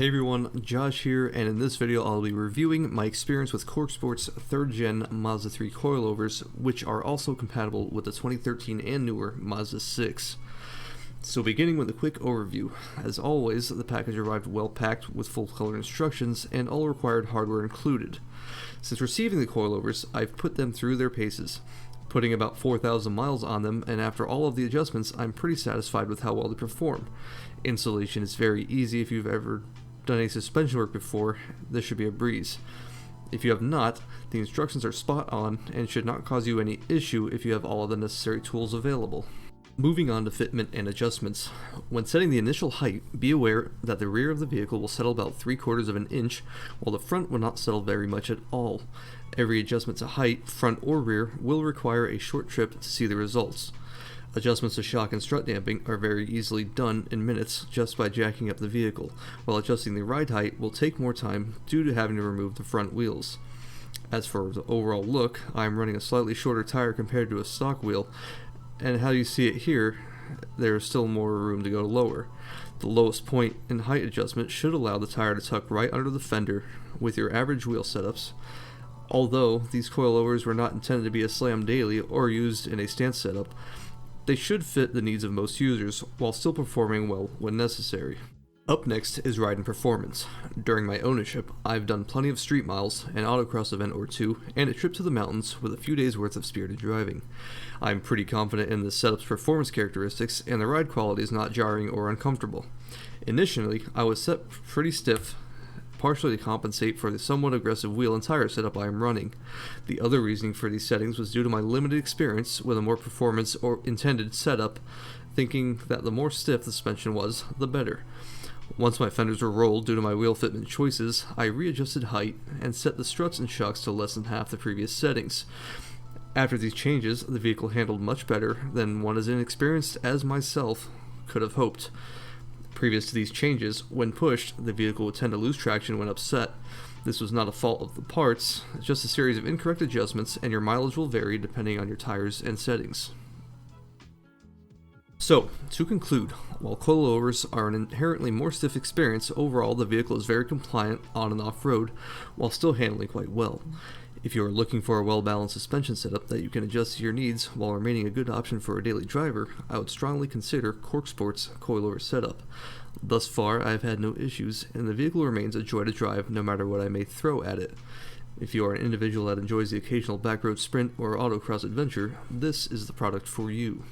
Hey everyone, Josh here, and in this video I'll be reviewing my experience with CorkSport's 3rd gen Mazda 3 coilovers, which are also compatible with the 2013 and newer Mazda 6. So beginning with a quick overview, as always the package arrived well packed with full color instructions and all required hardware included. Since receiving the coilovers, I've put them through their paces, putting about 4,000 miles on them, and after all of the adjustments I'm pretty satisfied with how well they perform. Installation is very easy. If you've ever done any suspension work before, this should be a breeze. If you have not, the instructions are spot on and should not cause you any issue if you have all of the necessary tools available. Moving on to fitment and adjustments. When setting the initial height, be aware that the rear of the vehicle will settle about 3/4 of an inch, while the front will not settle very much at all. Every adjustment to height, front or rear, will require a short trip to see the results. Adjustments to shock and strut damping are very easily done in minutes just by jacking up the vehicle, while adjusting the ride height will take more time due to having to remove the front wheels. As for the overall look, I am running a slightly shorter tire compared to a stock wheel, and how you see it here, there is still more room to go lower. The lowest point in height adjustment should allow the tire to tuck right under the fender with your average wheel setups. Although these coilovers were not intended to be a slam daily or used in a stance setup, they should fit the needs of most users while still performing well when necessary. Up next is ride and performance. During my ownership, I've done plenty of street miles, an autocross event or two, and a trip to the mountains with a few days worth of spirited driving. I'm pretty confident in the setup's performance characteristics, and the ride quality is not jarring or uncomfortable. Initially, I was set pretty stiff, partially to compensate for the somewhat aggressive wheel and tire setup I am running. The other reasoning for these settings was due to my limited experience with a more performance or intended setup, thinking that the more stiff the suspension was, the better. Once my fenders were rolled due to my wheel fitment choices, I readjusted height and set the struts and shocks to less than half the previous settings. After these changes, the vehicle handled much better than one as inexperienced as myself could have hoped. Previous to these changes, when pushed, the vehicle would tend to lose traction when upset. This was not a fault of the parts, it's just a series of incorrect adjustments, and your mileage will vary depending on your tires and settings. So, to conclude, while coilovers are an inherently more stiff experience, overall the vehicle is very compliant on and off-road, while still handling quite well. If you are looking for a well-balanced suspension setup that you can adjust to your needs while remaining a good option for a daily driver, I would strongly consider CorkSport's coilover setup. Thus far, I have had no issues, and the vehicle remains a joy to drive no matter what I may throw at it. If you are an individual that enjoys the occasional backroad sprint or autocross adventure, this is the product for you.